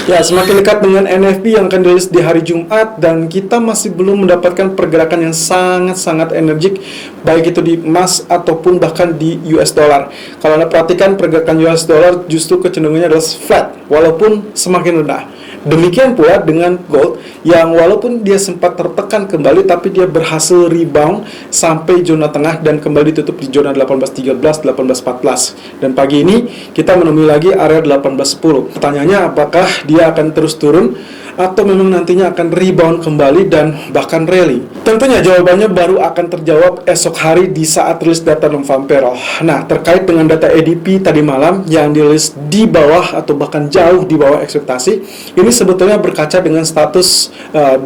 Ya, semakin dekat dengan NFP yang akan dirilis di hari Jumat dan kita masih belum mendapatkan pergerakan yang sangat-sangat energik baik itu di emas ataupun bahkan di US dollar. Kalau Anda perhatikan pergerakan US dollar justru kecenderungannya adalah flat walaupun semakin rendah. Demikian pula dengan gold yang walaupun dia sempat tertekan kembali tapi dia berhasil rebound sampai zona tengah dan kembali tutup di zona 1813, 1814. Dan pagi ini kita menemui lagi area 1810. Pertanyaannya apakah dia akan terus turun atau memang nantinya akan rebound kembali dan bahkan rally? Tentunya jawabannya baru akan terjawab esok hari di saat rilis data non-farm payroll. Nah, terkait dengan data ADP tadi malam yang dirilis di bawah atau bahkan jauh di bawah ekspektasi, ini sebetulnya berkaca dengan status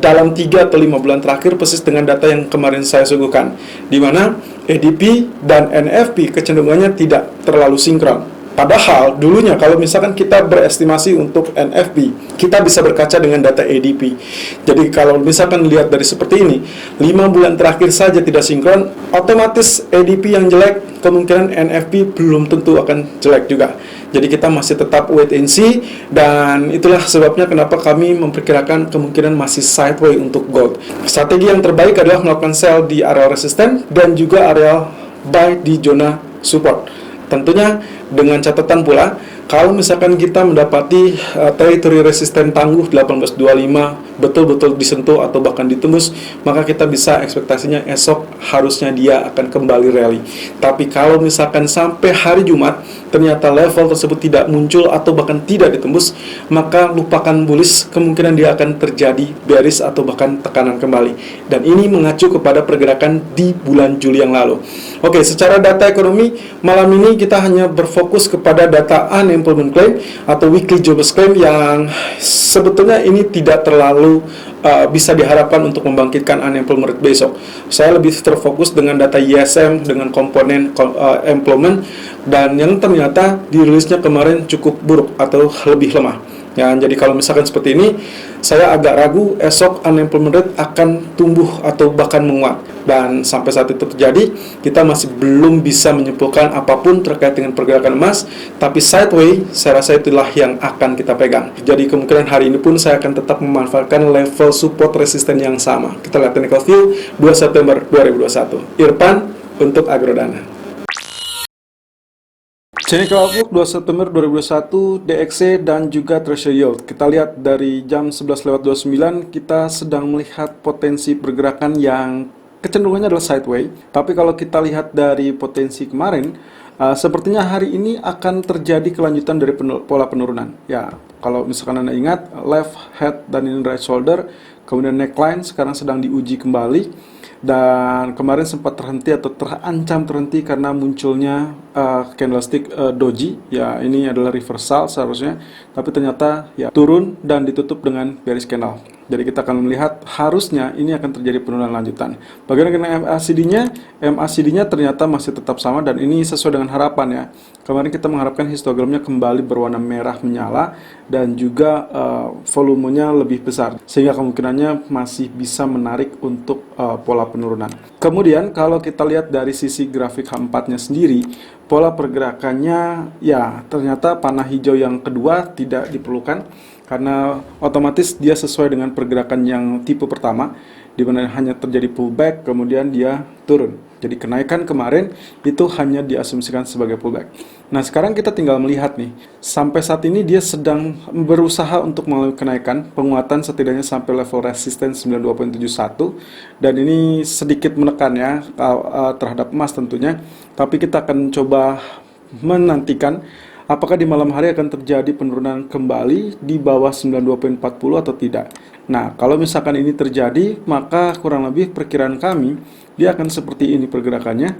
dalam 3 atau 5 bulan terakhir persis dengan data yang kemarin saya suguhkan, di mana ADP dan NFP kecenderungannya tidak terlalu sinkron. Padahal dulunya kalau misalkan kita berestimasi untuk NFP, kita bisa berkaca dengan data ADP. Jadi kalau misalkan lihat dari seperti ini, 5 bulan terakhir saja tidak sinkron, otomatis ADP yang jelek, kemungkinan NFP belum tentu akan jelek juga. Jadi kita masih tetap wait and see, dan itulah sebabnya kenapa kami memperkirakan kemungkinan masih sideways untuk gold. Strategi yang terbaik adalah melakukan sell di area resisten dan juga area buy di zona support. Tentunya dengan catatan pula, kalau misalkan kita mendapati teritori resisten tangguh 1825 betul-betul disentuh atau bahkan ditembus, maka kita bisa ekspektasinya esok harusnya dia akan kembali rally. Tapi kalau misalkan sampai hari Jumat ternyata level tersebut tidak muncul atau bahkan tidak ditembus, maka lupakan bullish, kemungkinan dia akan terjadi bearish atau bahkan tekanan kembali. Dan ini mengacu kepada pergerakan di bulan Juli yang lalu. Oke, secara data ekonomi malam ini kita hanya berfokus kepada data unemployment claim atau weekly jobless claim yang sebetulnya ini tidak terlalu bisa diharapkan untuk membangkitkan unemployment rate besok. Saya lebih terfokus dengan data ISM dengan komponen employment, dan yang ternyata dirilisnya kemarin cukup buruk atau lebih lemah. Ya, jadi kalau misalkan seperti ini, saya agak ragu esok unemployment rate akan tumbuh atau bahkan menguat. Dan sampai saat itu terjadi, kita masih belum bisa menyimpulkan apapun terkait dengan pergerakan emas. Tapi sideways, saya rasa itulah yang akan kita pegang. Jadi kemungkinan hari ini pun saya akan tetap memanfaatkan level support resisten yang sama. Kita lihat technical view 2 September 2021. Irfan untuk Agrodana. Technical outlook 2 September 2021, DXY dan juga Treasury Yield. Kita lihat dari jam 11:29 kita sedang melihat potensi pergerakan yang kecenderungannya adalah sideways. Tapi kalau kita lihat dari potensi kemarin, sepertinya hari ini akan terjadi kelanjutan dari pola penurunan. Ya, kalau misalkan Anda ingat, left head dan ini right shoulder, kemudian neckline sekarang sedang diuji kembali. Dan kemarin sempat terhenti atau terancam terhenti karena munculnya candlestick doji. Ya, ini adalah reversal seharusnya, tapi ternyata ya turun dan ditutup dengan bearish candle. Jadi kita akan melihat harusnya ini akan terjadi penurunan lanjutan. Bagaimana dengan MACD-nya? MACD-nya ternyata masih tetap sama dan ini sesuai dengan harapan ya. Kemarin kita mengharapkan histogramnya kembali berwarna merah menyala dan juga volumenya lebih besar, sehingga kemungkinannya masih bisa menarik untuk pola penurunan. Kemudian kalau kita lihat dari sisi grafik H4-nya sendiri, pola pergerakannya ya ternyata panah hijau yang kedua tidak diperlukan, karena otomatis dia sesuai dengan pergerakan yang tipe pertama, di mana hanya terjadi pullback kemudian dia turun. Jadi kenaikan kemarin itu hanya diasumsikan sebagai pullback. Nah, sekarang kita tinggal melihat nih, sampai saat ini dia sedang berusaha untuk melalui kenaikan, penguatan setidaknya sampai level resisten 92.71, dan ini sedikit menekan ya terhadap emas tentunya. Tapi kita akan coba menantikan apakah di malam hari akan terjadi penurunan kembali di bawah 92.40 atau tidak. Nah, kalau misalkan ini terjadi, maka kurang lebih perkiraan kami dia akan seperti ini pergerakannya.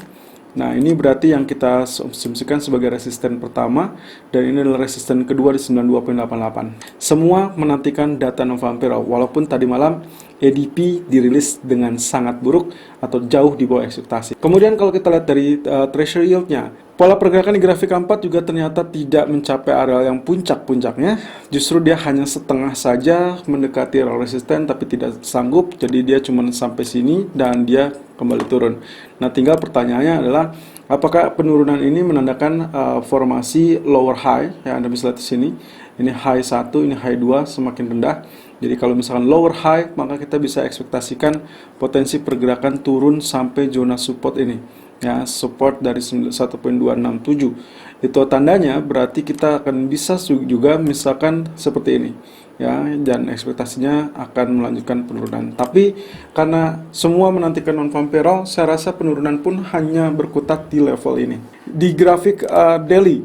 Nah, ini berarti yang kita asumsikan sebagai resisten pertama, dan ini adalah resisten kedua di 92.88. Semua menantikan data non-farm payroll, walaupun tadi malam ADP dirilis dengan sangat buruk atau jauh di bawah ekspektasi. Kemudian kalau kita lihat dari Treasury Yield-nya, pola pergerakan di grafik 4 juga ternyata tidak mencapai area yang puncak-puncaknya. Justru dia hanya setengah saja mendekati area resisten, tapi tidak sanggup. Jadi dia cuma sampai sini dan dia kembali turun. Nah, tinggal pertanyaannya adalah apakah penurunan ini menandakan formasi lower high, ya Anda bisa lihat di sini, Ini high 1, ini high 2 semakin rendah. Jadi kalau misalkan lower high, maka kita bisa ekspektasikan potensi pergerakan turun sampai zona support ini. Ya, support dari 1.267. Itu tandanya berarti kita akan bisa juga misalkan seperti ini. Ya, dan ekspektasinya akan melanjutkan penurunan. Tapi karena semua menantikan non-farm payroll, saya rasa penurunan pun hanya berkutat di level ini. Di grafik daily,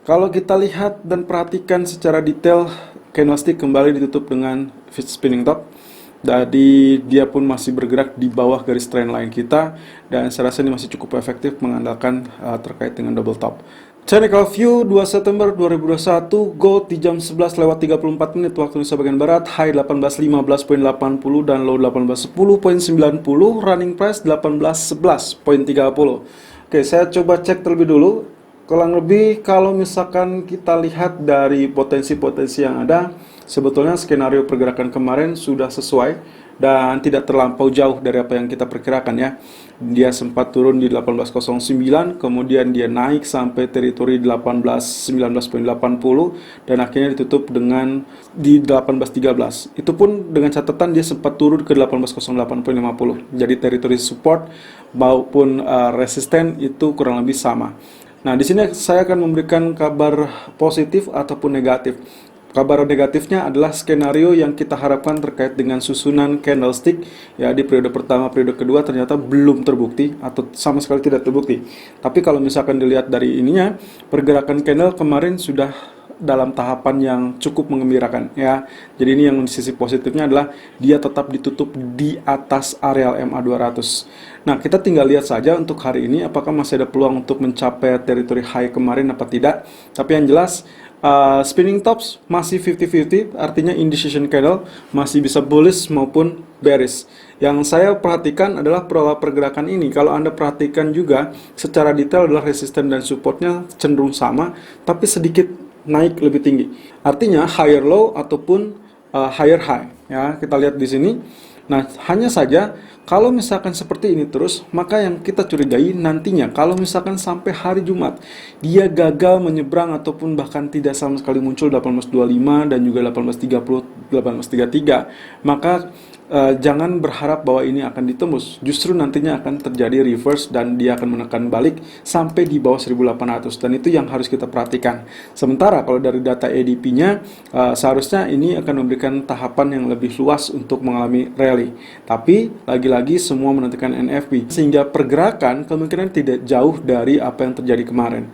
kalau kita lihat dan perhatikan secara detail, candlestick kembali ditutup dengan spinning top. Jadi dia pun masih bergerak di bawah garis trendline kita, dan saya rasa ini masih cukup efektif mengandalkan terkait dengan double top. Technical view 2 September 2021, gold di jam 11:34 waktu Indonesia bagian barat, high 1815.80 dan low 1810.90, running price 1811.30. Oke, saya coba cek terlebih dulu. Kurang lebih kalau misalkan kita lihat dari potensi-potensi yang ada, sebetulnya skenario pergerakan kemarin sudah sesuai dan tidak terlampau jauh dari apa yang kita perkirakan ya. Dia sempat turun di 1809, kemudian dia naik sampai teritori 1819.80 dan akhirnya ditutup dengan di 1813. Itu pun dengan catatan dia sempat turun ke 1808.50. Jadi teritori support maupun resisten itu kurang lebih sama. Nah, di sini saya akan memberikan kabar positif ataupun negatif. Kabar negatifnya adalah skenario yang kita harapkan terkait dengan susunan candlestick ya di periode pertama, periode kedua ternyata belum terbukti atau sama sekali tidak terbukti. Tapi kalau misalkan dilihat dari ininya, pergerakan candle kemarin sudah dalam tahapan yang cukup mengembirakan ya. Jadi ini yang di sisi positifnya adalah dia tetap ditutup di atas areal MA 200. Nah, kita tinggal lihat saja untuk hari ini apakah masih ada peluang untuk mencapai teritori high kemarin apa tidak. Tapi yang jelas spinning tops masih 50-50, artinya indecision candle masih bisa bullish maupun bearish. Yang saya perhatikan adalah pola pergerakan ini. Kalau Anda perhatikan juga secara detail adalah resisten dan supportnya cenderung sama, tapi sedikit naik lebih tinggi. Artinya higher low ataupun higher high. Ya, kita lihat di sini. Nah, hanya saja kalau misalkan seperti ini terus, maka yang kita curigai nantinya kalau misalkan sampai hari Jumat dia gagal menyeberang ataupun bahkan tidak sama sekali muncul 1825 dan juga 1830, 1833, maka jangan berharap bahwa ini akan ditembus. Justru nantinya akan terjadi reverse dan dia akan menekan balik sampai di bawah 1800, dan itu yang harus kita perhatikan. Sementara kalau dari data ADP-nya seharusnya ini akan memberikan tahapan yang lebih luas untuk mengalami rally. Tapi lagi-lagi semua menentukan NFP sehingga pergerakan kemungkinan tidak jauh dari apa yang terjadi kemarin.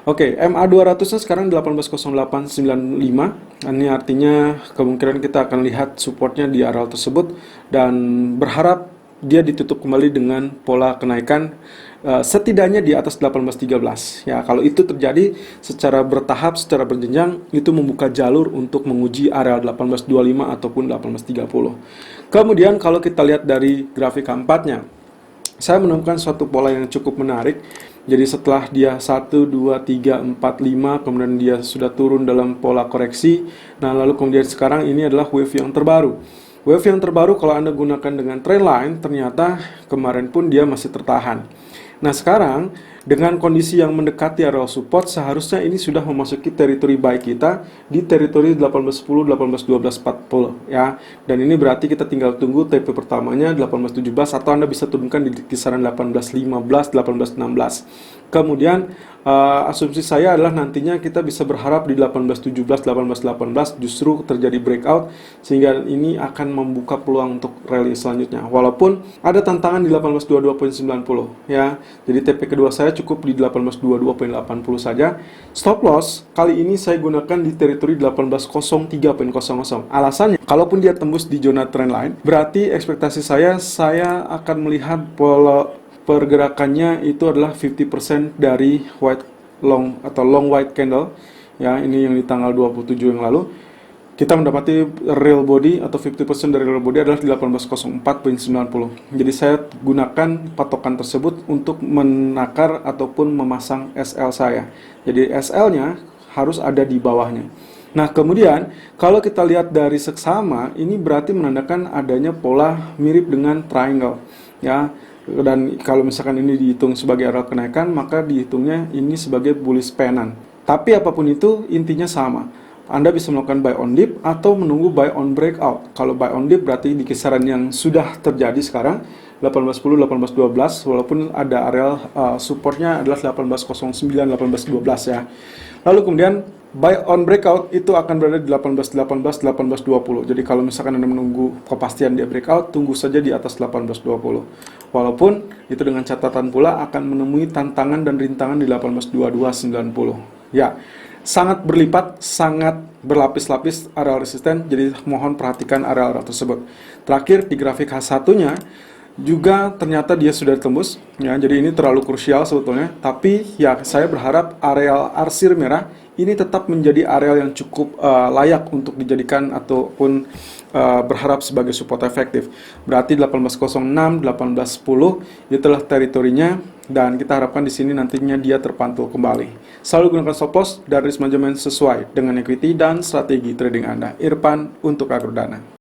Oke, MA 200-nya sekarang 180895. Ini artinya kemungkinan kita akan lihat supportnya di area tersebut dan berharap dia ditutup kembali dengan pola kenaikan setidaknya di atas 1813. Ya, kalau itu terjadi secara bertahap, secara berjenjang, itu membuka jalur untuk menguji area 1825 ataupun 1830. Kemudian kalau kita lihat dari grafik keempatnya, saya menemukan suatu pola yang cukup menarik. Jadi setelah dia 1, 2, 3, 4, 5, kemudian dia sudah turun dalam pola koreksi. Nah, lalu kemudian sekarang ini adalah wave yang terbaru. Wave yang terbaru kalau Anda gunakan dengan trendline, ternyata kemarin pun dia masih tertahan. Nah, sekarang dengan kondisi yang mendekati area support, seharusnya ini sudah memasuki teritori buy kita di teritori 1810, 1812, 40 ya. Dan ini berarti kita tinggal tunggu TP pertamanya 1817 atau Anda bisa turunkan di kisaran 1815, 1816. Kemudian asumsi saya adalah nantinya kita bisa berharap di 1817, 1818 justru terjadi breakout sehingga ini akan membuka peluang untuk rally selanjutnya. Walaupun ada tantangan di 1822.90 ya. Jadi TP kedua saya cukup di 1822.80 saja. Stop loss kali ini saya gunakan di teritori 1803.00. Alasannya, kalaupun dia tembus di zona trendline, berarti ekspektasi saya akan melihat pola pergerakannya itu adalah 50% dari white long atau long white candle ya. Ini yang di tanggal 27 yang lalu kita mendapati real body atau 50% dari real body adalah di 1804.90. Jadi saya gunakan patokan tersebut untuk menakar ataupun memasang SL saya. Jadi SL-nya harus ada di bawahnya. Nah, kemudian kalau kita lihat dari seksama, ini berarti menandakan adanya pola mirip dengan triangle ya. Dan kalau misalkan ini dihitung sebagai area kenaikan, maka dihitungnya ini sebagai bullish pennant. Tapi apapun itu intinya sama. Anda bisa melakukan buy on dip atau menunggu buy on breakout. Kalau buy on dip berarti di kisaran yang sudah terjadi sekarang 1810, 1812, walaupun ada area supportnya adalah 1809, 1812 ya. Lalu kemudian buy on breakout itu akan berada di 1818, 1820. Jadi kalau misalkan Anda menunggu kepastian dia breakout, tunggu saja di atas 1820. Walaupun itu dengan catatan pula akan menemui tantangan dan rintangan di 1822.90. Ya, sangat berlipat, sangat berlapis-lapis area resisten, jadi mohon perhatikan area-area tersebut. Terakhir di grafik H1-nya juga ternyata dia sudah ditembus ya, jadi ini terlalu krusial sebetulnya, tapi ya saya berharap areal arsir merah ini tetap menjadi areal yang cukup layak untuk dijadikan ataupun berharap sebagai support efektif. Berarti 1806, 1810 itulah teritorinya, dan kita harapkan di sini nantinya dia terpantul kembali. Selalu gunakan stop loss dan risk management sesuai dengan equity dan strategi trading Anda. Irfan untuk Agrodana.